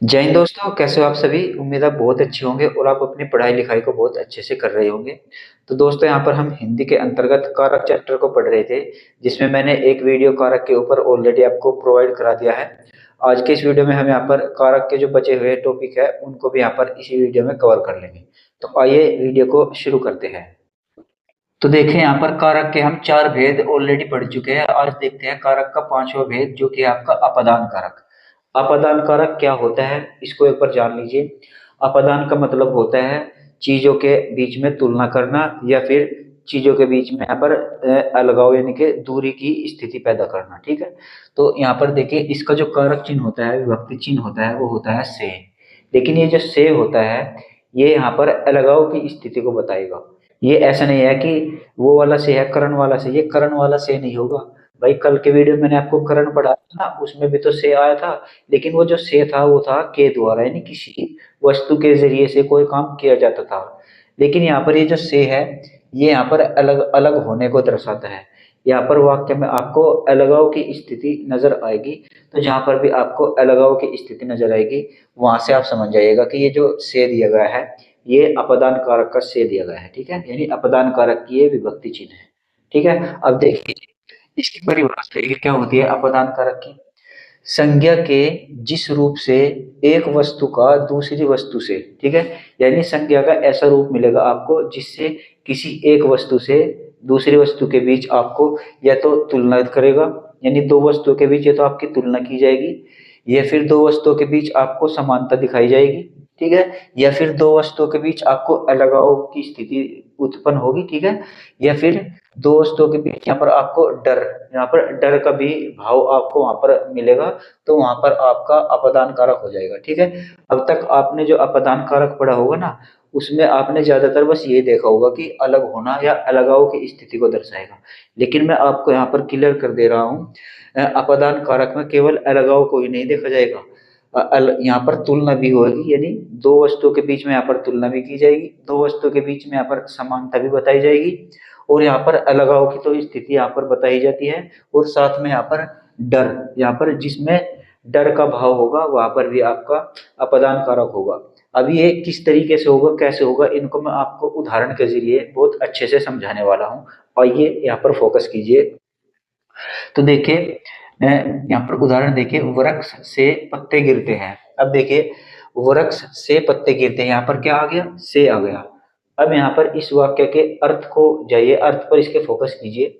जय हिंद दोस्तों, कैसे हो आप सभी। उम्मीद है बहुत अच्छे होंगे और आप अपनी पढ़ाई लिखाई को बहुत अच्छे से कर रहे होंगे। तो दोस्तों, यहाँ पर हम हिंदी के अंतर्गत कारक चैप्टर को पढ़ रहे थे, जिसमें मैंने एक वीडियो कारक के ऊपर ऑलरेडी आपको प्रोवाइड करा दिया है। आज के इस वीडियो में हम यहाँ पर कारक के जो बचे हुए टॉपिक है उनको भी यहाँ पर इसी वीडियो में कवर कर लेंगे। तो आइए वीडियो को शुरू करते हैं। तो देखें, यहाँ पर कारक के हम चार भेद ऑलरेडी पढ़ चुके हैं। आज देखते हैं कारक का पांचवा भेद, जो कि है आपका अपादान कारक। अपादान कारक क्या होता है, इसको एक बार जान लीजिए। अपादान का मतलब होता है चीजों के बीच में तुलना करना, या फिर चीजों के बीच में यहाँ पर अलगाव यानी कि दूरी की स्थिति पैदा करना। ठीक है। तो यहाँ पर देखिए, इसका जो कारक चिन्ह होता है, विभक्ति चिन्ह होता है, वो होता है से। लेकिन ये जो से होता है, ये यहाँ पर अलगाव की स्थिति को बताएगा। ये ऐसा नहीं है कि वो वाला से है करण वाला से, ये करण वाला से नहीं होगा। भाई, कल के वीडियो मैंने आपको करण पढ़ाया था ना, उसमें भी तो से आया था। लेकिन वो जो से था वो था के द्वारा, यानी किसी वस्तु के जरिए से कोई काम किया जाता था। लेकिन यहाँ पर ये जो से है, ये यहाँ पर अलग अलग होने को दर्शाता है। यहाँ पर वाक्य में आपको अलगाव की स्थिति नजर आएगी। तो जहां पर भी आपको अलगाव की स्थिति नजर आएगी, वहां से आप समझ जाइएगा कि ये जो से दिया गया है, ये अपदान कारक का से दिया गया है। ठीक है, यानी अपदान कारक की ये विभक्ति चिन्ह है। ठीक है। अब देखिए, इसकी परिभाषा ये क्या होती है अपदान कारक की। संज्ञा के जिस रूप से एक वस्तु का दूसरी वस्तु से, ठीक है, यानी संज्ञा का ऐसा रूप मिलेगा आपको जिससे किसी एक वस्तु से दूसरी वस्तु के बीच आपको या तो तुलना करेगा, यानी दो वस्तुओं के बीच या तो आपकी तुलना की जाएगी, या फिर दो वस्तुओं के बीच आपको समानता दिखाई जाएगी। ठीक है। या फिर दो वस्तुओं के बीच आपको अलगाव की स्थिति उत्पन्न होगी। ठीक है। या फिर दो वस्तुओं के बीच यहाँ पर आपको डर, यहाँ पर डर का भी भाव आपको वहां पर मिलेगा। तो वहां पर आपका अपदान कारक हो जाएगा। ठीक है। अब तक आपने जो अपदान कारक पढ़ा होगा ना, उसमें आपने ज्यादातर बस ये देखा होगा कि अलग होना या अलगाव की स्थिति को दर्शाएगा। लेकिन मैं आपको यहाँ पर क्लियर कर दे रहा हूँ, अपदान कारक में केवल अलगाव को ही नहीं देखा जाएगा। यहाँ पर तुलना भी होगी, यानी दो वस्तुओं के बीच में यहाँ पर तुलना भी की जाएगी, दो वस्तुओं के बीच में यहाँ पर समानता भी बताई जाएगी, और यहाँ पर अलगाव की तो स्थिति यहाँ पर बताई जाती है। और साथ में यहाँ पर डर, यहाँ पर जिसमें डर का भाव होगा वहां पर भी आपका अपदान कारक होगा। अब ये किस तरीके से होगा, कैसे होगा, इनको मैं आपको उदाहरण के जरिए बहुत अच्छे से समझाने वाला हूँ। और ये यहाँ पर फोकस कीजिए। तो देखिए, यहाँ पर उदाहरण देखिए, वृक्ष से पत्ते गिरते हैं। अब देखिए, वृक्ष से पत्ते गिरते हैं, यहाँ पर क्या आ गया, से आ गया। अब यहाँ पर इस वाक्य के अर्थ को जाइए, अर्थ पर इसके फोकस कीजिए।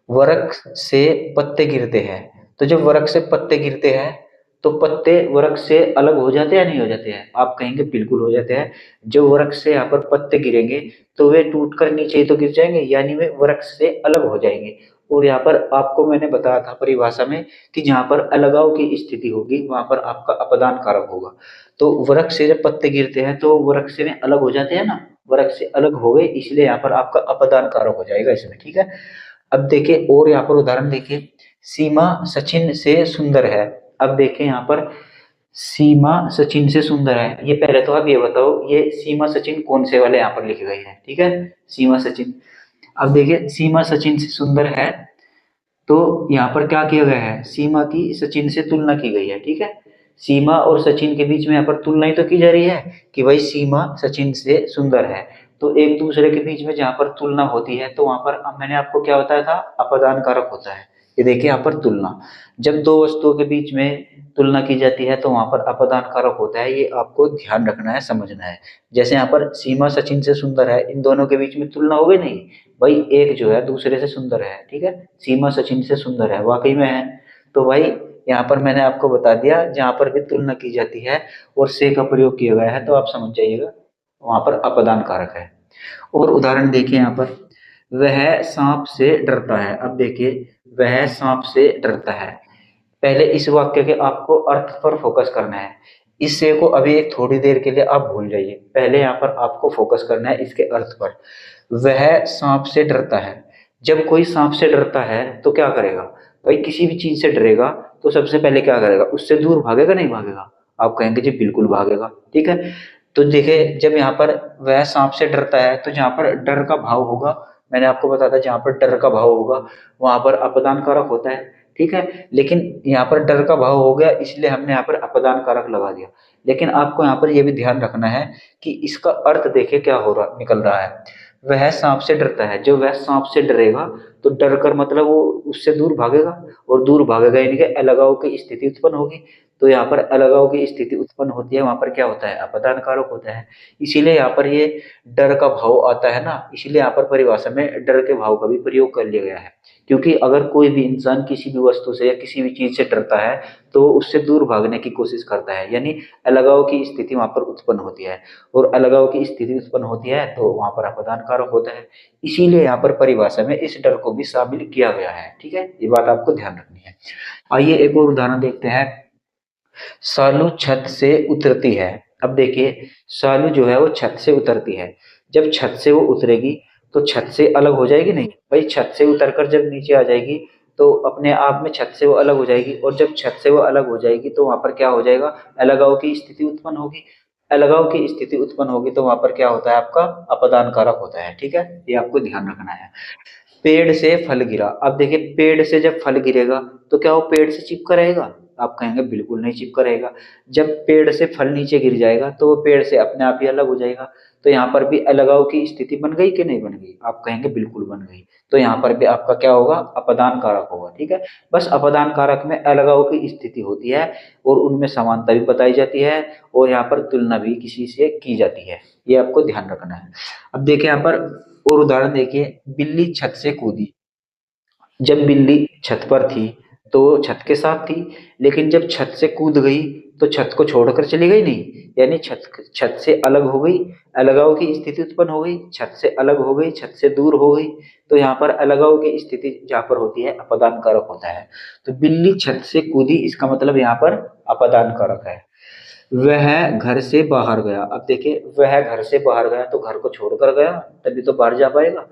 वृक्ष से पत्ते गिरते हैं, तो जब वृक्ष से पत्ते गिरते हैं, तो पत्ते वृक्ष से अलग हो जाते हैं या नहीं हो जाते हैं, आप कहेंगे बिल्कुल हो जाते हैं। जो वृक्ष से यहाँ पर पत्ते गिरेंगे, तो वे टूटकर नीचे ही तो गिर जाएंगे, यानी वे वृक्ष से अलग हो जाएंगे। और यहाँ पर आपको मैंने बताया था परिभाषा में कि जहां पर अलगाव की स्थिति होगी वहां पर आपका अपदान कारक होगा। तो वृक्ष से जब पत्ते गिरते हैं तो वृक्ष से अलग हो जाते हैं ना, वृक्ष से अलग हो गए, इसलिए यहाँ पर आपका अपदान कारक हो जाएगा इसमें। ठीक है। अब देखिए, और यहाँ पर उदाहरण देखिए, सीमा सचिन से सुंदर है। अब देखिए यहाँ पर, सीमा सचिन से सुंदर है, ये पहले तो आप ये बताओ, ये सीमा सचिन कौन से वाले यहाँ पर लिखे गए हैं। ठीक है, सीमा सचिन। अब देखिए, सीमा सचिन से सुंदर है, तो यहाँ पर क्या किया गया है, सीमा की सचिन से तुलना की गई है। ठीक है। सीमा और सचिन के बीच में यहाँ पर तुलना ही तो की जा रही है कि भाई सीमा सचिन से सुंदर है। तो एक दूसरे के बीच में जहां पर तुलना होती है, तो वहां पर अब मैंने आपको क्या बताया था, अपदान कारक होता है। ये देखिए यहाँ पर तुलना, जब दो वस्तुओं के बीच में तुलना की जाती है तो वहां पर अपदान कारक होता है। ये आपको ध्यान रखना है, समझना है। जैसे यहाँ पर सीमा सचिन से सुंदर है, इन दोनों के बीच में तुलना हो गई नहीं, भाई एक जो है दूसरे से सुंदर है। ठीक है, सीमा सचिन से सुंदर है, वाकई में है। तो भाई, यहाँ पर मैंने आपको बता दिया, जहां पर भी तुलना की जाती है और से का प्रयोग किया गया है, तो आप समझ जाइएगा वहां पर अपदान कारक है। और उदाहरण देखिए यहाँ पर, वह सांप से डरता है। अब देखिए, वह सांप से डरता है। पहले इस वाक्य के आपको अर्थ पर फोकस करना है। इस से को अभी एक थोड़ी देर के लिए आप भूल जाइए, पहले यहाँ पर आपको फोकस करना है इसके अर्थ पर। वह सांप से डरता है। जब कोई सांप से डरता है तो क्या करेगा, भाई किसी भी चीज से डरेगा तो सबसे पहले क्या करेगा, उससे दूर भागेगा नहीं भागेगा, आप कहेंगे जी बिल्कुल भागेगा। ठीक है। तो देखिए, जब यहाँ पर वह सांप से डरता है, तो जहां पर डर का भाव होगा, मैंने आपको बताया था जहां पर डर का भाव होगा वहां पर अपदान कारक होता है। ठीक है। लेकिन यहाँ पर डर का भाव हो गया, इसलिए हमने यहाँ पर अपदान कारक लगा दिया। लेकिन आपको यहाँ पर यह भी ध्यान रखना है कि इसका अर्थ देखे क्या हो रहा निकल रहा है। वह सांप से डरता है, जो वह सांप से डरेगा तो डर कर मतलब वो उससे दूर भागेगा, और दूर भागेगा यानी कि अलगाव की स्थिति उत्पन्न होगी। तो यहाँ पर अलगाव की स्थिति उत्पन्न होती है, वहां पर क्या होता है, अपदान कारक होता है। इसीलिए यहाँ पर ये डर का भाव आता है ना, इसीलिए यहाँ पर परिभाषा में डर के भाव का भी प्रयोग कर लिया गया है। क्योंकि अगर कोई भी इंसान किसी भी वस्तु से या किसी भी चीज से डरता है तो उससे दूर भागने की कोशिश करता है, यानी अलगाव की स्थिति वहां पर उत्पन्न होती है। और अलगाव की स्थिति उत्पन्न होती है तो वहां पर अपदान कारक होता है। इसीलिए यहाँ पर परिभाषा में इस डर को भी शामिल किया गया है। ठीक है, ये बात आपको ध्यान रखनी है। आइए एक और उदाहरण देखते हैं। सालू छत से उतरती है। अब देखिए, सालू जो है वो छत से उतरती है। जब छत से वो उतरेगी तो छत से अलग हो जाएगी नहीं भाई, छत से उतरकर जब नीचे आ जाएगी तो अपने आप में छत से वो अलग हो जाएगी, और जब छत से वो अलग हो जाएगी तो वहां पर क्या हो जाएगा, अलगाव की स्थिति उत्पन्न होगी। अलगाव की स्थिति उत्पन्न होगी तो वहां पर क्या होता है, आपका अपदान कारक होता है। ठीक है, ये आपको ध्यान रखना है। पेड़ से फल गिरा। अब देखिए, पेड़ से जब फल गिरेगा तो क्या वो पेड़ से चिपका रहेगा? आप कहेंगे बिल्कुल नहीं चिपका रहेगा। जब पेड़ से फल नीचे गिर जाएगा तो वो पेड़ से अपने आप ही अलग हो जाएगा। तो यहाँ पर भी अलगाव की स्थिति बन गई कि नहीं बन गई? आप कहेंगे बिल्कुल बन गई। तो यहाँ पर भी आपका क्या होगा, अपदान कारक होगा। ठीक है, बस अपदान कारक में अलगाव की स्थिति होती है और उनमें समानता भी बताई जाती है, और यहाँ पर तुलना भी किसी से की जाती है। ये आपको ध्यान रखना है। अब देखिए यहाँ पर और उदाहरण देखिए, बिल्ली छत से कूदी। जब बिल्ली छत पर थी तो वो छत के साथ थी, लेकिन जब छत से कूद गई तो छत को छोड़कर चली गई नहीं, यानी छत छत से अलग हो गई, अलगाव की स्थिति उत्पन्न हो गई, छत से अलग हो गई, छत से दूर हो गई। तो यहाँ पर अलगाव की स्थिति जहाँ पर होती है अपदान कारक होता है। तो बिल्ली छत से कूदी, इसका मतलब यहाँ पर अपदान कारक है। वह घर से बाहर गया। अब देखिए, वह घर से बाहर गया तो घर को छोड़कर गया, तभी तो बाहर जा पाएगा।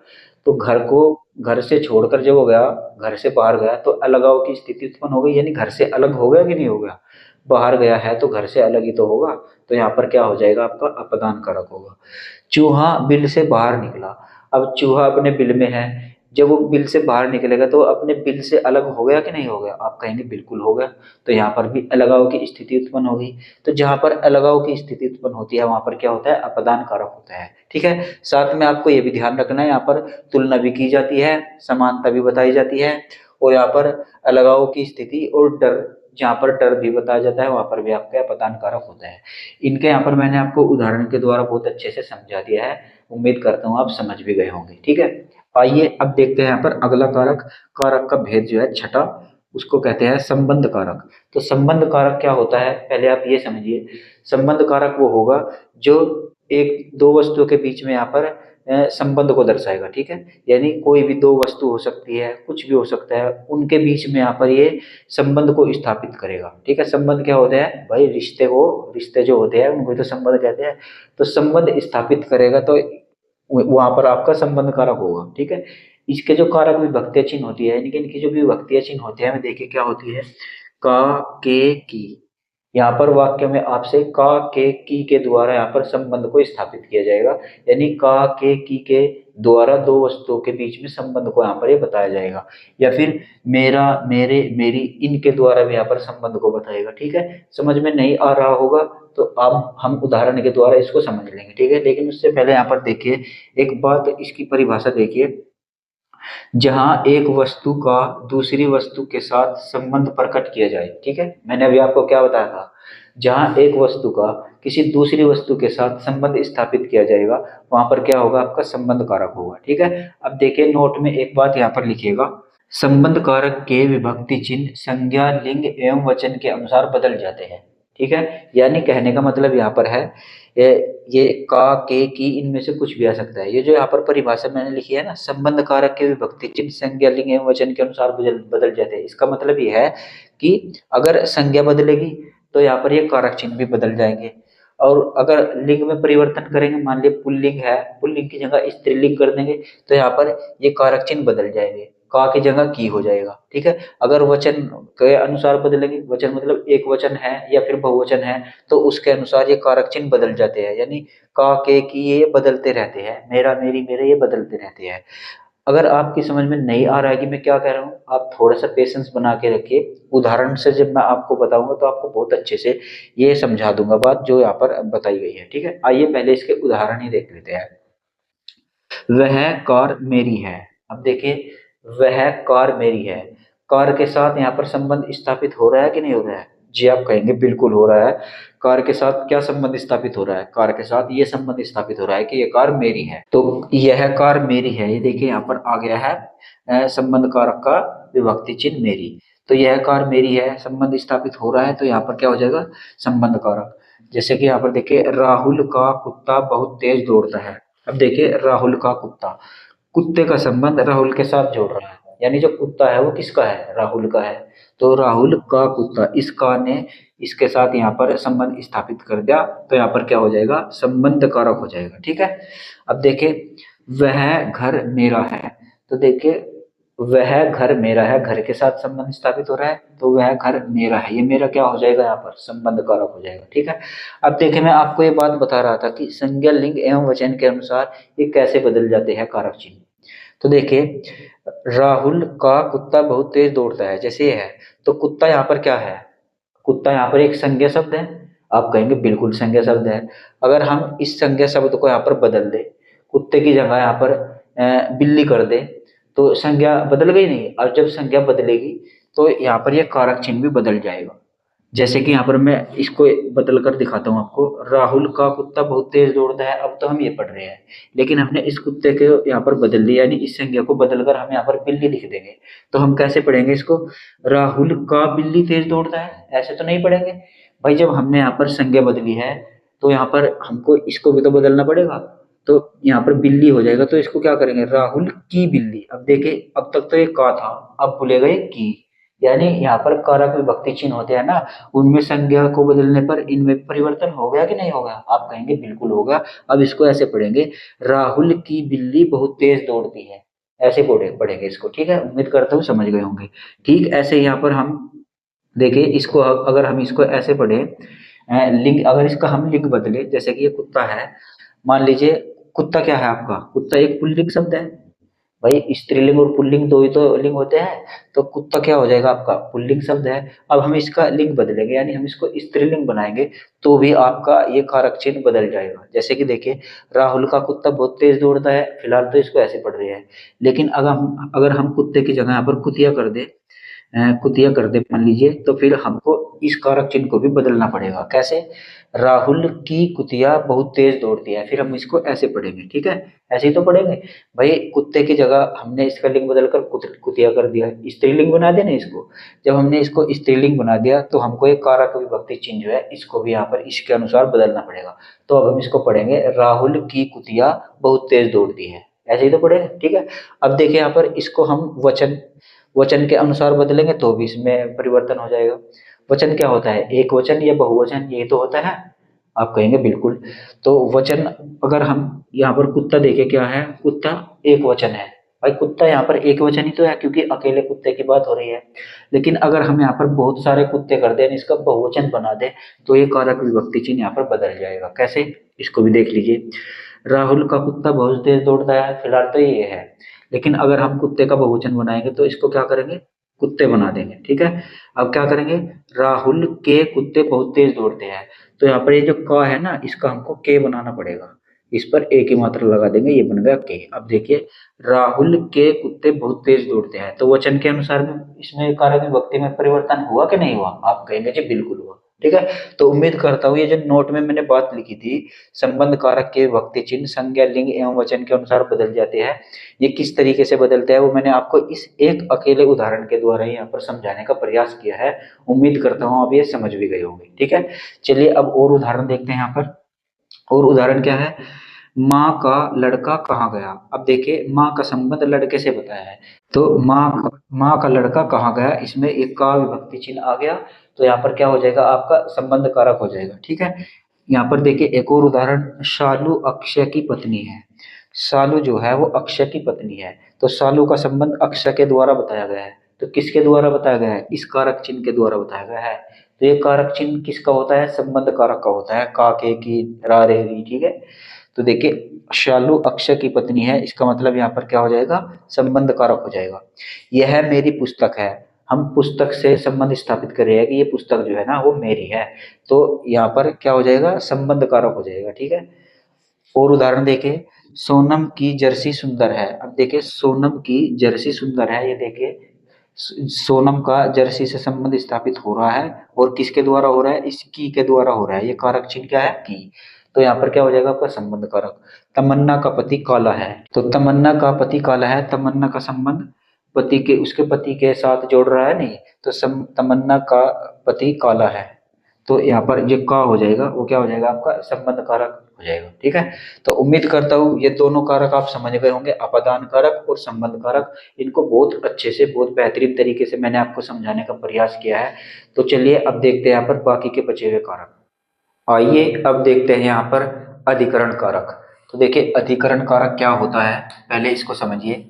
तो घर को, घर से छोड़कर जब वो गया, घर से बाहर गया तो अलगाव की स्थिति उत्पन्न हो गई, यानी घर से अलग हो गया कि नहीं हो गया? बाहर गया है तो घर से अलग ही तो होगा। तो यहाँ पर क्या हो जाएगा, आपका अपदान कारक होगा। चूहा बिल से बाहर निकला। अब चूहा अपने बिल में है, जब वो बिल से बाहर निकलेगा तो अपने बिल से अलग हो गया कि नहीं हो गया? आप कहेंगे बिल्कुल हो गया। तो यहाँ पर भी अलगाव की स्थिति उत्पन्न होगी। तो जहां पर अलगाव की स्थिति उत्पन्न होती है वहां पर क्या होता है, अपदान कारक होता है। ठीक है, साथ में आपको ये भी ध्यान रखना है, यहाँ पर तुलना भी की जाती है, समानता भी बताई जाती है, और यहाँ पर अलगाव की स्थिति और डर, जहाँ पर डर भी बताया जाता है वहां पर भी आपका अपदान कारक होता है। इनके यहाँ पर मैंने आपको उदाहरण के द्वारा बहुत अच्छे से समझा दिया है। उम्मीद करता हूँ आप समझ भी गए होंगे। ठीक है, आइए अब देखते हैं यहाँ पर अगला कारक। कारक का भेद जो है छठा, उसको कहते हैं संबंध कारक। तो संबंध कारक क्या होता है, पहले आप ये समझिए। संबंध कारक वो होगा जो एक दो वस्तुओं के बीच में यहाँ पर संबंध को दर्शाएगा। ठीक है, यानी कोई भी दो वस्तु हो सकती है, कुछ भी हो सकता है, उनके बीच में यहाँ पर ये संबंध को स्थापित करेगा। ठीक है, संबंध क्या होता है भाई, रिश्ते को, रिश्ते जो होते हैं उनको तो संबंध कहते हैं। तो संबंध स्थापित करेगा तो वहां पर आपका संबंध कारक होगा। ठीक है, इसके जो कारक विभक्तियां चिन्ह होती है, यानी कि इनकी जो भी विभक्तियां चिन्ह होती है, हमें देखिए क्या होती है, का, के, की। यहाँ पर वाक्य में आपसे का, के, की के द्वारा यहाँ पर संबंध को स्थापित किया जाएगा, यानी का, के, की के द्वारा दो वस्तुओं के बीच में संबंध को यहाँ पर ये बताया जाएगा। या फिर मेरा, मेरे, मेरी, इनके द्वारा भी यहाँ पर संबंध को बताएगा। ठीक है, समझ में नहीं आ रहा होगा तो अब हम उदाहरण के द्वारा इसको समझ लेंगे। ठीक है, लेकिन उससे पहले यहाँ पर देखिए एक बात, इसकी परिभाषा देखिए। जहां एक वस्तु का दूसरी वस्तु के साथ संबंध प्रकट किया जाए। ठीक है, मैंने अभी आपको क्या बताया था, जहां एक वस्तु का किसी दूसरी वस्तु के साथ संबंध स्थापित किया जाएगा वहां पर क्या होगा, आपका संबंध कारक होगा। ठीक है, अब देखिए नोट में एक बात यहाँ पर लिखिएगा। संबंध कारक के विभक्ति चिन्ह संज्ञा, लिंग एवं वचन के अनुसार बदल जाते हैं। ठीक है, यानी कहने का मतलब यहाँ पर है, ये का, के, की, इनमें से कुछ भी आ सकता है। ये जो यहाँ पर परिभाषा मैंने लिखी है ना, संबंध कारक के विभक्ति चिन्ह संज्ञा, लिंग एवं वचन के अनुसार बदल जाते हैं, इसका मतलब ये है कि अगर संज्ञा बदलेगी तो यहाँ पर ये कारक चिन्ह भी बदल जाएंगे। और अगर लिंग में परिवर्तन करेंगे, मान लिया पुल्लिंग है, पुल्लिंग की जगह स्त्रीलिंग कर देंगे तो यहाँ पर ये कारक चिन्ह बदल जाएंगे, का की जगह की हो जाएगा। ठीक है, अगर वचन के अनुसार बदलेंगे, वचन मतलब एक वचन है या फिर बहुवचन है, तो उसके अनुसार ये कारक चिन्ह बदल जाते हैं, यानी का, के, की ये बदलते रहते हैं, मेरा, मेरी, मेरे ये बदलते रहते हैं। अगर आपकी समझ में नहीं आ रहा है कि मैं क्या कह रहा हूँ, आप थोड़ा सा पेशेंस बना के रखिए। उदाहरण से जब मैं आपको बताऊंगा तो आपको बहुत अच्छे से ये समझा दूंगा बात जो यहाँ पर बताई गई है। ठीक है, आइए पहले इसके उदाहरण ही देख लेते हैं। वह कार मेरी है। अब देखिए, वह कार मेरी है, कार के साथ यहाँ पर संबंध स्थापित हो रहा है कि नहीं हो रहा है? जी आप कहेंगे बिल्कुल हो रहा है। कार के साथ क्या संबंध स्थापित हो रहा है? कार के साथ ये संबंध स्थापित हो रहा है कि ये कार मेरी है। तो यह कार मेरी है, ये देखिए यहाँ पर आ गया है संबंध कारक का विभक्ति चिन्ह मेरी। तो यह कार मेरी है, संबंध स्थापित हो रहा है, तो यहाँ पर क्या हो जाएगा? संबंध कारक। जैसे कि यहाँ पर देखिए, राहुल का कुत्ता बहुत तेज दौड़ता है। अब देखिए, राहुल का कुत्ता, कुत्ते का संबंध राहुल के साथ जोड़ रहा है, यानी जो कुत्ता है वो किसका है? राहुल का है। तो राहुल का कुत्ता, इस का ने इसके साथ यहाँ पर संबंध स्थापित कर दिया, तो यहाँ पर क्या हो जाएगा? संबंध कारक हो जाएगा। ठीक है, अब देखिए, वह घर मेरा है। तो देखिए, वह घर मेरा है, घर के साथ संबंध स्थापित हो रहा है, तो वह घर मेरा है, ये मेरा क्या हो जाएगा? यहाँ पर संबंध कारक हो जाएगा। ठीक है, अब देखिए, मैं आपको ये बात बता रहा था कि संज्ञा लिंग एवं वचन के अनुसार ये कैसे बदल जाते हैं कारक चिन्ह। तो देखिए, राहुल का कुत्ता बहुत तेज दौड़ता है, जैसे ये है, तो कुत्ता यहाँ पर क्या है? कुत्ता यहाँ पर एक संज्ञा शब्द है। आप कहेंगे बिल्कुल संज्ञा शब्द है। अगर हम इस संज्ञा शब्द को यहाँ पर बदल दे, कुत्ते की जगह यहाँ पर बिल्ली कर दे, तो संज्ञा बदल गई नहीं? और जब संज्ञा बदलेगी तो यहाँ पर यह कारक चिन्ह भी बदल जाएगा। जैसे कि यहाँ पर मैं इसको बदल कर दिखाता हूँ आपको, राहुल का कुत्ता बहुत तेज दौड़ता है, अब तो हम ये पढ़ रहे हैं, लेकिन हमने इस कुत्ते के यहाँ पर बदल दिया, यानी इस संज्ञा को बदलकर हम यहाँ पर बिल्ली लिख देंगे। तो हम कैसे पढ़ेंगे इसको? राहुल का बिल्ली तेज दौड़ता है, ऐसे तो नहीं पढ़ेंगे भाई। जब हमने यहाँ पर संज्ञा बदली है तो यहाँ पर हमको इसको भी तो बदलना पड़ेगा। तो यहाँ पर बिल्ली हो जाएगा, तो इसको क्या करेंगे? राहुल की बिल्ली। अब देखिए, अब तक तो ये का था, अब भूलेगा ये की, यानी यहाँ पर कारक विभक्ति चिन्ह होते हैं ना, उनमें संज्ञा को बदलने पर इनमें परिवर्तन हो गया कि नहीं होगा? आप कहेंगे बिल्कुल होगा। अब इसको ऐसे पढ़ेंगे, राहुल की बिल्ली बहुत तेज दौड़ती है, ऐसे पढ़ेंगे इसको। ठीक है, उम्मीद करता हूँ समझ गए होंगे। ठीक ऐसे यहाँ पर हम देखिए, इसको अगर हम इसको ऐसे पढ़े, लिंग, अगर इसका हम लिंग बदले, जैसे कि ये कुत्ता है, मान लीजिए कुत्ता क्या है आपका? कुत्ता एक पुल्लिंग शब्द है भाई, स्त्रीलिंग और पुल्लिंग दो ही तो लिंग होते हैं, तो कुत्ता क्या हो जाएगा आपका? पुल्लिंग शब्द है। अब हम इसका लिंग बदलेंगे, यानी हम इसको स्त्रीलिंग बनाएंगे, तो भी आपका ये कारक चिन्ह बदल जाएगा। जैसे कि देखिए, राहुल का कुत्ता बहुत तेज दौड़ता है, फिलहाल तो इसको ऐसे पढ़ रहे हैं, लेकिन अगर हम कुत्ते की जगह यहाँ पर कुतिया कर दे, कुतिया कर दे मान लीजिए, तो फिर हमको इस कारक चिन्ह को भी बदलना पड़ेगा। कैसे? राहुल की कुतिया बहुत तेज दौड़ती है, फिर हम इसको ऐसे पढ़ेंगे। ठीक है, ऐसे ही तो पढ़ेंगे भाई। कुत्ते की जगह हमने इसका लिंग बदलकर कुतिया कर दिया, स्त्रीलिंग बना दिया ना इसको। जब हमने इसको स्त्रीलिंग बना दिया, तो हमको एक कारक विभक्ति चिन्ह जो है इसको भी यहाँ पर इसके अनुसार बदलना पड़ेगा। तो अब हम इसको पढ़ेंगे, राहुल की कुतिया बहुत तेज दौड़ती है, ऐसे ही तो पढ़ेंगे। ठीक है, अब देखिए यहाँ पर इसको हम वचन वचन के अनुसार बदलेंगे तो भी इसमें परिवर्तन हो जाएगा। वचन क्या होता है? एक वचन या बहुवचन, यही तो होता है। आप कहेंगे बिल्कुल। तो वचन, अगर हम यहाँ पर कुत्ता देखें, क्या है? कुत्ता एक वचन है भाई, कुत्ता यहाँ पर एक वचन ही तो है, क्योंकि अकेले कुत्ते की बात हो रही है। लेकिन अगर हम यहाँ पर बहुत सारे कुत्ते कर दें, इसका बहुवचन बना दे, तो ये कारक विभक्ति चिन्ह यहाँ पर बदल जाएगा। कैसे? इसको भी देख लीजिए, राहुल का कुत्ता बहुत तेज दौड़ता है, फिलहाल तो ये है, लेकिन अगर हम कुत्ते का बहुवचन बनाएंगे तो इसको क्या करेंगे? कुत्ते बना देंगे। ठीक है, अब क्या करेंगे? राहुल के कुत्ते बहुत तेज दौड़ते हैं, तो यहाँ पर ये जो का है ना, इसका हमको के बनाना पड़ेगा, इस पर एक ही मात्रा लगा देंगे, ये बन गया के। अब देखिए, राहुल के कुत्ते बहुत तेज दौड़ते हैं, तो वचन के अनुसार में इसमें कारक विभक्ति में परिवर्तन हुआ कि नहीं हुआ? आप कहेंगे जी बिल्कुल हुआ। ठीक है, तो उम्मीद करता हूँ ये जो नोट में मैंने बात लिखी थी, संबंध कारक के विभक्ति चिन्ह संज्ञा लिंग एवं वचन के अनुसार बदल जाते हैं, ये किस तरीके से बदलते हैं, वो मैंने आपको इस एक अकेले उदाहरण के द्वारा यहाँ पर समझाने का प्रयास किया है। उम्मीद करता हूँ आप ये समझ भी गए होंगे। ठीक है, चलिए अब और उदाहरण देखते हैं यहाँ पर। और उदाहरण क्या है? माँ का लड़का कहाँ गया। अब देखिए, माँ का संबंध लड़के से बताया है, तो माँ का लड़का कहाँ गया, इसमें एक का विभक्ति चिन्ह आ गया, तो यहाँ पर क्या हो जाएगा? आपका संबंध कारक हो जाएगा। ठीक है, यहाँ पर देखिए एक और उदाहरण, शालू अक्षय की पत्नी है। शालू जो है वो अक्षय की पत्नी है, तो शालू का संबंध अक्षय के द्वारा बताया गया है, तो किसके द्वारा बताया गया है? इस कारक चिन्ह के द्वारा बताया गया है। तो ये कारक चिन्ह किसका होता है? संबंध कारक का होता है, का, के, की, रा, रे, री। ठीक है, तो देखिए शालू अक्षय की पत्नी है, इसका मतलब यहाँ पर क्या हो जाएगा, संबंध कारक हो जाएगा। यह मेरी पुस्तक है, हम पुस्तक से संबंध स्थापित कर रहे हैं कि ये पुस्तक जो है ना वो मेरी है, तो यहाँ पर क्या हो जाएगा, संबंध कारक हो जाएगा। ठीक है, और उदाहरण देखें, सोनम की जर्सी सुंदर है। अब देखिए सोनम की जर्सी सुंदर है, ये देखिए सोनम का जर्सी से संबंध स्थापित हो रहा है, और किसके द्वारा हो रहा है, इसकी के द्वारा हो रहा है। ये कारक चिन्ह क्या है, की। तो यहाँ पर क्या हो जाएगा आपका संबंध कारक। तमन्ना का पति काला है, तो तमन्ना का पति काला है, तमन्ना का संबंध पति के, उसके पति के साथ जोड़ रहा है नहीं, तो तमन्ना का पति काला है, तो यहाँ पर जो का हो जाएगा वो क्या हो जाएगा आपका संबंध कारक हो जाएगा। ठीक है, तो उम्मीद करता हूँ ये दोनों कारक आप समझ गए होंगे, अपादान कारक और संबंध कारक। इनको बहुत अच्छे से, बहुत बेहतरीन तरीके से मैंने आपको समझाने का प्रयास किया है। तो चलिए अब देखते हैं यहाँ पर बाकी के बचे हुए कारक। आइए अब देखते हैं यहाँ पर अधिकरण कारक। तो देखिए अधिकरण कारक क्या होता है, पहले इसको समझिए।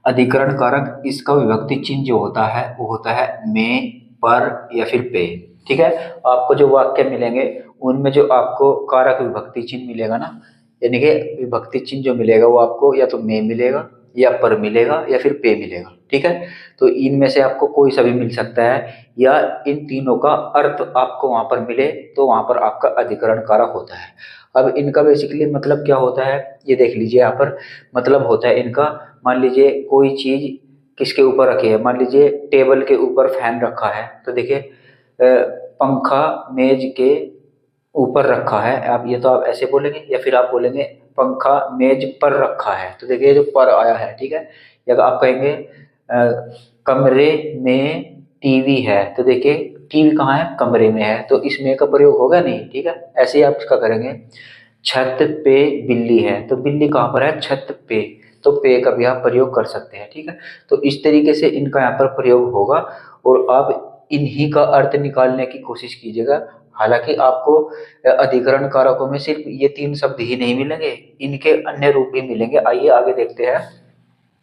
अधिकरण कारक, इसका विभक्ति चिन्ह जो होता है वो होता है में, पर या फिर पे। ठीक है, आपको जो वाक्य मिलेंगे उनमें जो आपको कारक विभक्ति चिन्ह मिलेगा ना, यानी कि विभक्ति चिन्ह जो मिलेगा वो आपको या तो में मिलेगा, या पर मिलेगा, या फिर पे मिलेगा। ठीक है, तो इनमें से आपको कोई सा भी मिल सकता है, या इन तीनों का अर्थ आपको वहां पर मिले तो वहां पर आपका अधिकरण कारक होता है। अब इनका बेसिकली मतलब क्या होता है ये देख लीजिए यहाँ पर। मतलब होता है इनका, मान लीजिए कोई चीज किसके ऊपर रखी है, मान लीजिए टेबल के ऊपर फैन रखा है, तो देखिए पंखा मेज के ऊपर रखा है। आप ये तो आप ऐसे बोलेंगे, या फिर आप बोलेंगे पंखा मेज पर रखा है, तो देखिए जो पर आया है। ठीक है, या आप कहेंगे कमरे में टीवी है, तो देखिए टीवी कहाँ है, कमरे में है, तो इसमें का प्रयोग होगा नहीं। ठीक है, ऐसे ही आप इसका करेंगे। छत पे बिल्ली है, तो बिल्ली कहाँ पर है, छत पे, तो पे का भी आप प्रयोग कर सकते हैं। ठीक है, तो इस तरीके से इनका यहाँ पर प्रयोग होगा, और आप इन्हीं का अर्थ निकालने की कोशिश कीजिएगा। हालांकि आपको अधिकरण कारकों में सिर्फ ये तीन शब्द ही नहीं मिलेंगे, इनके अन्य रूप भी मिलेंगे। आइए आगे देखते हैं।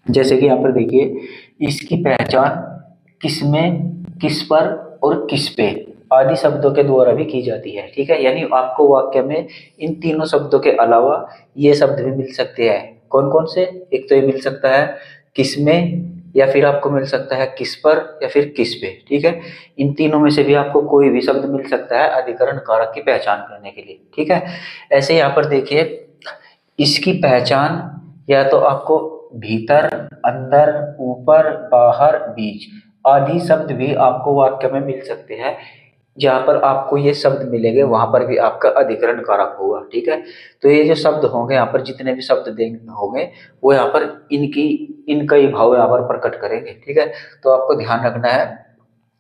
जैसे कि यहाँ पर देखिए, इसकी पहचान किसमें, किस पर और किस पे आदि शब्दों के द्वारा भी की जाती है। ठीक है, यानी आपको वाक्य में इन तीनों शब्दों के अलावा ये शब्द भी मिल सकते हैं। कौन कौन से, एक तो ये मिल सकता है किसमें, या फिर आपको मिल सकता है किस पर, या फिर किस पे। ठीक है, इन तीनों में से भी आपको कोई भी शब्द मिल सकता है अधिकरण कारक की पहचान करने के लिए। ठीक है, ऐसे यहाँ पर देखिए, इसकी पहचान या तो आपको भीतर, अंदर, ऊपर, बाहर, बीच आदि शब्द भी आपको वाक्य में मिल सकते हैं। जहां पर आपको ये शब्द मिलेंगे वहां पर भी आपका अधिकरण कारक होगा। ठीक है, तो ये जो शब्द होंगे यहाँ पर, जितने भी शब्द देंगे होंगे वो यहाँ पर इनकी, इनका ही भाव यहाँ पर प्रकट करेंगे। ठीक है, तो आपको ध्यान रखना है,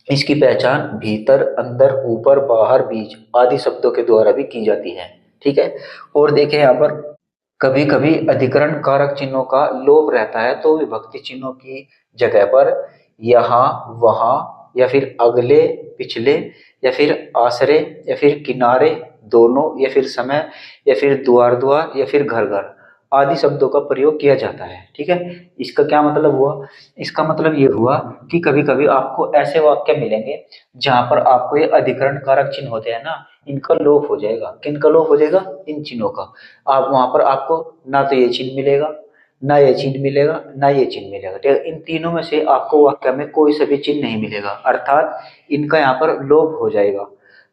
इसकी पहचान भीतर, अंदर, ऊपर, बाहर, बीच आदि शब्दों के द्वारा भी की जाती है। ठीक है, और देखें यहाँ पर कभी कभी अधिकरण कारक चिन्हों का लोप रहता है, तो विभक्ति चिन्हों की जगह पर यहाँ, वहां, या फिर अगले, पिछले, या फिर आसरे, या फिर किनारे, दोनों, या फिर समय, या फिर द्वार द्वार, या फिर घर घर आदि शब्दों का प्रयोग किया जाता है। ठीक है, इसका क्या मतलब हुआ, इसका मतलब ये हुआ कि कभी कभी आपको ऐसे वाक्य मिलेंगे जहां पर आपको ये अधिकरण कारक चिन्ह होते हैं ना, इनका लोप हो जाएगा। किनका लोप हो जाएगा, इन चिन्हों का। आप वहां पर आपको ना तो ये चिन्ह मिलेगा, ना ये चिन्ह मिलेगा, ना ये चिन्ह मिलेगा। ठीक है, इन तीनों में से आपको वाक्य में कोई सा भी चिन्ह नहीं मिलेगा, अर्थात इनका यहाँ पर लोप हो जाएगा।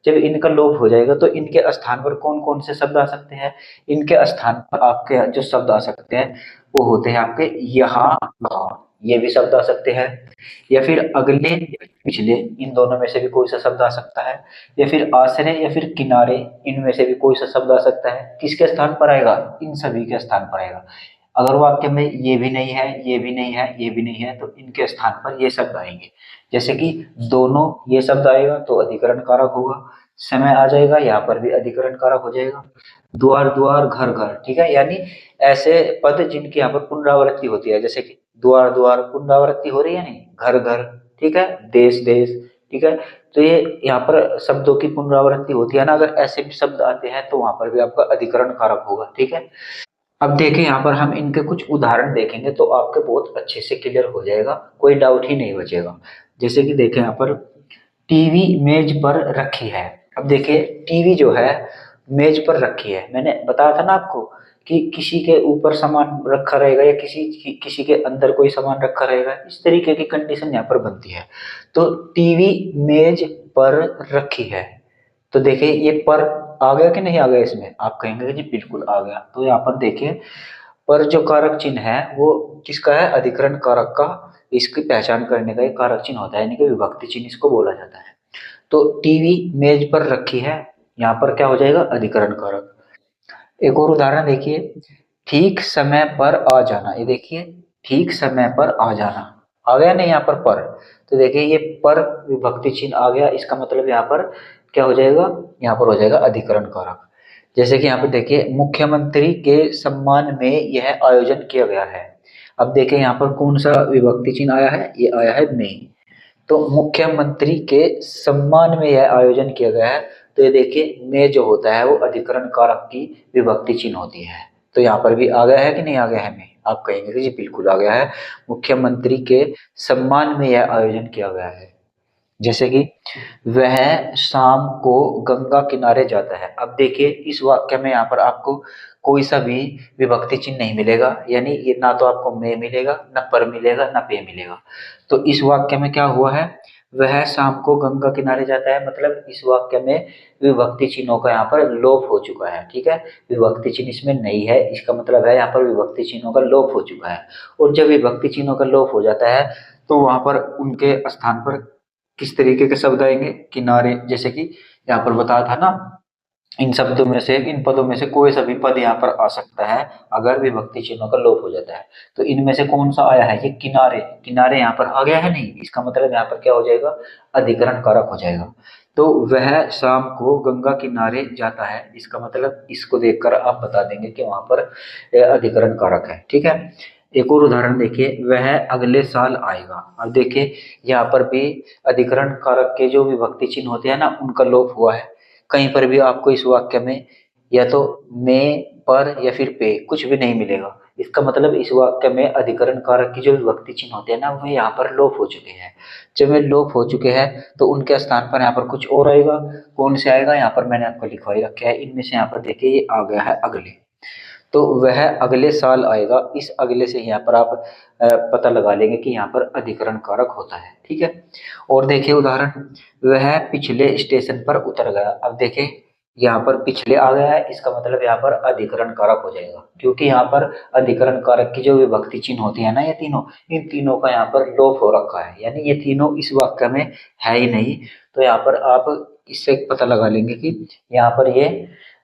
जब इनका लोप हो जाएगा तो इनके स्थान पर कौन कौन से शब्द आ सकते हैं, इनके स्थान पर आपके जो शब्द आ सकते हैं वो होते हैं आपके यहाँ, वहाँ, ये भी शब्द आ सकते हैं, या फिर अगले, पिछले, इन दोनों में से भी कोई सा शब्द आ सकता है, या फिर आसरे, या फिर किनारे, इनमें से भी कोई सा शब्द आ सकता है। किसके स्थान पर आएगा, इन सभी के स्थान पर आएगा। अगर वाक्य में ये भी नहीं है, ये भी नहीं है, ये भी नहीं है, तो इनके स्थान पर ये शब्द आएंगे। जैसे कि दोनों, ये शब्द आएगा तो अधिकरण कारक होगा। समय आ जाएगा, यहाँ पर भी अधिकरण कारक हो जाएगा। द्वार द्वार, घर घर, ठीक है, यानी ऐसे पद जिनकी यहाँ पर पुनरावृत्ति होती है, जैसे कि द्वार द्वार पुनरावृत्ति हो रही है, नहीं, घर घर, ठीक है, देश देश, ठीक है, तो ये यहाँ पर शब्दों की पुनरावृत्ति होती है ना। अगर ऐसे भी शब्द आते हैं तो वहां पर भी आपका अधिकरण कारक होगा। ठीक है, अब देखें यहाँ पर हम इनके कुछ उदाहरण देखेंगे तो आपके बहुत अच्छे से क्लियर हो जाएगा, कोई डाउट ही नहीं बचेगा। जैसे कि देखें यहाँ पर, टीवी मेज पर रखी है। अब देखिए टीवी जो है मेज पर रखी है, मैंने बताया था ना आपको कि किसी के ऊपर सामान रखा रहेगा या किसी के अंदर कोई सामान रखा रहेगा, इस तरीके की कंडीशन यहाँ पर बनती है। तो टीवी मेज पर रखी है, तो देखिए ये पर आ गया कि नहीं आ गया, इसमें आप कहेंगे कि जी बिल्कुल आ गया। तो यहाँ पर देखिए पर जो कारक चिन्ह है वो किसका है, अधिकरण कारक का, इसकी पहचान करने का एक कारक चिन्ह होता है, यानी कि विभक्ति चिन्ह इसको बोला जाता है। तो टीवी मेज पर रखी है, यहाँ पर क्या हो जाएगा, अधिकरण कारक। एक और उदाहरण देखिए, ठीक समय पर आ जाना, ये देखिए ठीक समय पर आ जाना, आ गया नहीं यहाँ पर। तो देखिए ये पर विभक्ति चिन्ह आ गया, इसका मतलब यहाँ पर क्या हो जाएगा, यहाँ पर हो जाएगा अधिकरण कारक। जैसे कि यहाँ पर देखिए मुख्यमंत्री के सम्मान में यह आयोजन किया गया है। अब देखिए यहाँ पर कौन सा विभक्ति चिन्ह आया है, ये आया है में। तो मुख्यमंत्री के सम्मान में यह आयोजन किया गया है, तो ये देखिए में जो होता है वो अधिकरण कारक की विभक्ति चिन्ह होती है। तो यहाँ पर भी आ गया है कि नहीं आ गया है में, आप कहेंगे कि जी बिल्कुल आ गया है, मुख्यमंत्री के सम्मान में यह आयोजन किया गया है। जैसे कि वह शाम को गंगा किनारे जाता है। अब देखिए इस वाक्य में यहाँ पर आपको कोई सा भी विभक्ति चिन्ह नहीं मिलेगा, यानी ये ना तो आपको में मिलेगा, ना पर मिलेगा, ना पे मिलेगा। तो इस वाक्य में क्या हुआ है, वह शाम को गंगा किनारे जाता है, मतलब इस वाक्य में विभक्ति चिन्हों का यहाँ पर लोप हो चुका है। ठीक है, विभक्ति चिन्ह इसमें नहीं है, इसका मतलब है यहाँ पर विभक्ति चिन्हों का लोप हो चुका है। और जब विभक्ति चिन्हों का लोप हो जाता है तो वहां पर उनके स्थान पर किस तरीके के शब्द आएंगे, किनारे। जैसे कि यहाँ पर बताया था ना, इन शब्दों में से, इन पदों में से कोई सा भी पद यहाँ पर आ सकता है अगर विभक्ति चिन्हों का लोप हो जाता है। तो इनमें से कौन सा आया है, ये किनारे, किनारे यहाँ पर आ गया है नहीं, इसका मतलब यहाँ पर क्या हो जाएगा, अधिकरण कारक हो जाएगा। तो वह शाम को गंगा किनारे जाता है, इसका मतलब इसको देखकर आप बता देंगे कि वहां पर अधिकरण कारक है। ठीक है, एक और उदाहरण देखिए, वह अगले साल आएगा। अब देखिए यहाँ पर भी अधिकरण कारक के जो विभक्ति चिन्ह होते हैं ना, उनका लोप हुआ है। कहीं पर भी आपको इस वाक्य में या तो में, पर या फिर पे कुछ भी नहीं मिलेगा। इसका मतलब इस वाक्य में अधिकरण कारक की जो विभक्ति चिन्ह होते हैं ना, वो यहाँ पर लोप हो चुके हैं। जब वे लोप हो चुके हैं तो उनके स्थान पर यहाँ पर कुछ और आएगा। कौन से आएगा, यहाँ पर मैंने आपको लिखवा ही रखा है, इनमें से यहाँ पर देखिए ये आ गया है अगले। तो वह अगले साल आएगा, इस अगले से यहाँ पर आप पता लगा लेंगे कि यहाँ पर अधिकरण कारक होता है। ठीक है, और देखिए उदाहरण, वह पिछले स्टेशन पर उतर गया। अब देखिए यहाँ पर पिछले आ गया है, इसका मतलब यहाँ पर अधिकरण कारक हो जाएगा, क्योंकि यहाँ पर अधिकरण कारक की जो विभक्ति चिन्ह होती है ना, ये तीनों, इन तीनों का यहाँ पर लोप हो रखा है, यानी ये तीनों इस वाक्य में है ही नहीं। तो यहाँ पर आप इससे पता लगा लेंगे कि यहाँ पर ये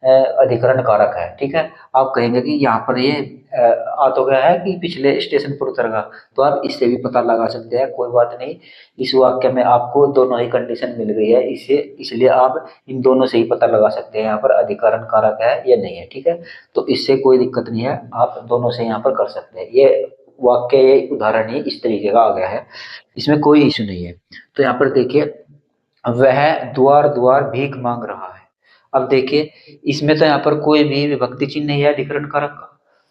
अधिकरण कारक है। ठीक है, आप कहेंगे कि यहाँ पर ये आ तो गया है कि पिछले स्टेशन पर उतर गया, तो आप इससे भी पता लगा सकते हैं, कोई बात नहीं। इस वाक्य में आपको दोनों ही कंडीशन मिल गई है, इससे इसलिए आप इन दोनों से ही पता लगा सकते हैं यहाँ पर अधिकरण कारक है या नहीं है। ठीक है, तो इससे कोई दिक्कत नहीं है, आप दोनों से यहाँ पर कर सकते हैं। ये वाक्य, ये उदाहरण ही इस तरीके का आ गया है, इसमें कोई इशू नहीं है। तो यहाँ पर देखिए, वह द्वार द्वार भीख मांग रहा है। अब देखिए इसमें तो यहाँ पर कोई भी विभक्ति चिन्ह नहीं है अधिकरण कारक का।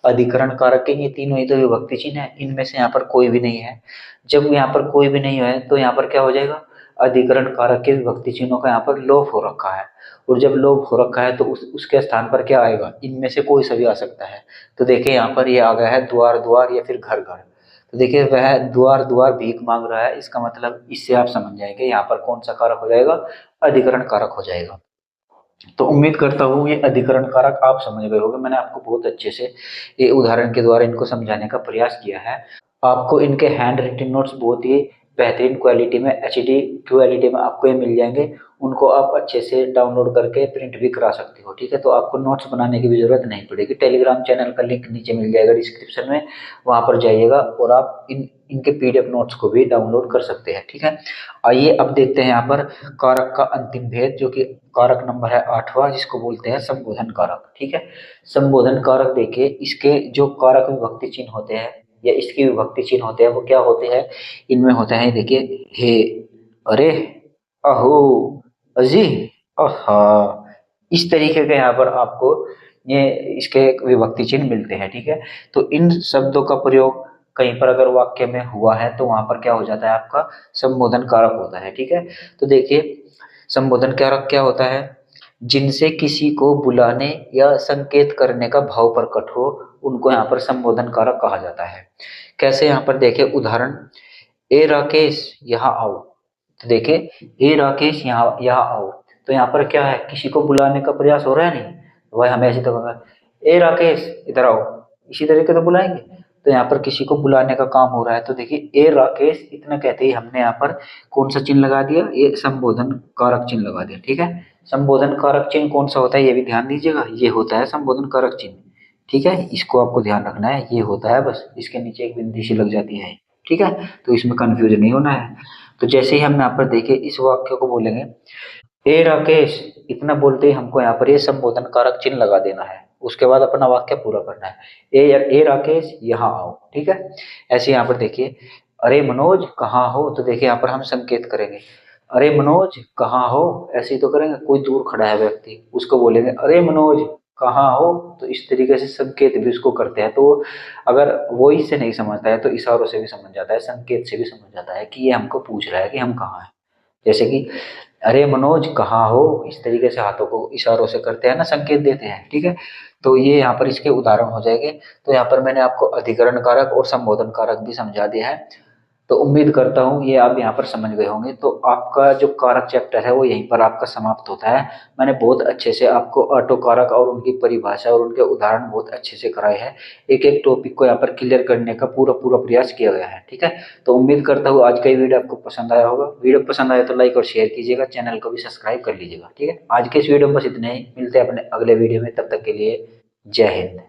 अधिकरण कारक के ये तीनों ही तो विभक्ति चिन्ह है, इनमें से यहाँ पर कोई भी नहीं है। जब यहाँ पर कोई भी नहीं है तो यहाँ पर क्या हो जाएगा, अधिकरण कारक के विभक्ति चिन्हों का यहाँ पर लोप हो रखा है। और जब लोप हो रखा है तो उसके स्थान पर क्या आएगा, इनमें से कोई सा भी आ सकता है। तो देखिए यहाँ पर ये आ गया है द्वार द्वार या फिर घर घर। तो देखिए वह द्वार द्वार भीख मांग रहा है, इसका मतलब इससे आप समझ जाएंगे यहाँ पर कौन सा कारक हो जाएगा, अधिकरण कारक हो जाएगा। तो उम्मीद करता हूँ ये अधिकरण कारक आप समझ गए होंगे, मैंने आपको बहुत अच्छे से ये उदाहरण के द्वारा इनको समझाने का प्रयास किया है। आपको इनके हैंड रिटन नोट्स बहुत ही बेहतरीन क्वालिटी में, एचडी क्वालिटी में आपको ये मिल जाएंगे। उनको आप अच्छे से डाउनलोड करके प्रिंट भी करा सकते हो। ठीक है, तो आपको नोट्स बनाने की भी जरूरत नहीं पड़ेगी। टेलीग्राम चैनल का लिंक नीचे मिल जाएगा डिस्क्रिप्शन में, वहां पर जाइएगा और आप इनके पीडीएफ नोट्स को भी डाउनलोड कर सकते हैं। ठीक है, आइए अब देखते हैं यहाँ पर कारक का अंतिम भेद, जो कि कारक नंबर है 8वां, जिसको बोलते हैं संबोधन कारक। ठीक है, संबोधन कारक देखिए, इसके जो कारक विभक्ति चिन्ह होते हैं या इसकी विभक्ति चिन्ह होते हैं वो क्या होते हैं, इनमें होते हैं देखिए, हे, अरे, अहो, अजी, आहा, इस तरीके के यहाँ पर आपको ये इसके विभक्ति चिन्ह मिलते हैं। ठीक है, तो इन शब्दों का प्रयोग कहीं पर अगर वाक्य में हुआ है तो वहां पर क्या हो जाता है, आपका संबोधन कारक होता है। ठीक है, तो देखिए संबोधन कारक क्या होता है, जिनसे किसी को बुलाने या संकेत करने का भाव प्रकट हो, उनको यहाँ पर संबोधन कारक कहा जाता है। कैसे यहाँ पर देखें उदाहरण, ए राकेश यहाँ आओ। तो देखे, ए राकेश यहाँ आओ, तो यहाँ पर क्या है, किसी को बुलाने का प्रयास हो रहा है नहीं, तो वह हमें ऐसे तो कहेगा ए राकेश इधर आओ, इसी तरीके से बुलाएंगे। तो यहाँ पर किसी को बुलाने का काम हो रहा है, तो देखिए ए राकेश इतना कहते ही हमने यहाँ पर कौन सा चिन्ह लगा दिया, ये संबोधन कारक चिन्ह लगा दिया। ठीक है, संबोधन कारक चिन्ह कौन सा होता है ये भी ध्यान दीजिएगा, ये होता है संबोधन कारक चिन्ह। ठीक है, इसको आपको ध्यान रखना है, ये होता है, बस इसके नीचे एक बिंदी सी लग जाती है। ठीक है, तो इसमें कंफ्यूज नहीं होना है। तो जैसे ही हम यहाँ पर देखें, इस वाक्य को बोलेंगे ए राकेश, इतना बोलते ही हमको यहाँ पर ये संबोधन कारक चिन्ह लगा देना है, उसके बाद अपना वाक्य पूरा करना है। ए राकेश यहाँ आओ। ठीक है, ऐसे यहाँ पर देखिए, अरे मनोज कहाँ हो, तो देखिए यहाँ पर हम संकेत करेंगे, अरे मनोज कहाँ हो, ऐसे ही तो करेंगे, कोई दूर खड़ा है व्यक्ति, उसको बोलेंगे अरे मनोज कहाँ हो, तो इस तरीके से संकेत भी उसको करते हैं। तो अगर वो इससे नहीं समझता है तो इशारों से भी समझ जाता है, संकेत से भी समझ जाता है कि ये हमको पूछ रहा है कि हम कहाँ हैं। जैसे कि अरे मनोज कहाँ हो, इस तरीके से हाथों को इशारों से करते हैं ना, संकेत देते हैं। ठीक है, तो ये यहाँ पर इसके उदाहरण हो जाएंगे। तो यहाँ पर मैंने आपको अधिकरण कारक और संबोधन कारक भी समझा दिया है। तो उम्मीद करता हूँ ये आप यहाँ पर समझ गए होंगे। तो आपका जो कारक चैप्टर है वो यहीं पर आपका समाप्त होता है। मैंने बहुत अच्छे से आपको ऑटो कारक और उनकी परिभाषा और उनके उदाहरण बहुत अच्छे से कराए हैं। एक एक टॉपिक को यहाँ पर क्लियर करने का पूरा पूरा प्रयास किया गया है। ठीक है, तो उम्मीद करता हूँ आज का ये वीडियो आपको पसंद आया होगा। वीडियो पसंद आया तो लाइक और शेयर कीजिएगा, चैनल को भी सब्सक्राइब कर लीजिएगा। ठीक है, आज के इस वीडियो में बस इतने ही, मिलते हैं अपने अगले वीडियो में, तब तक के लिए जय हिंद।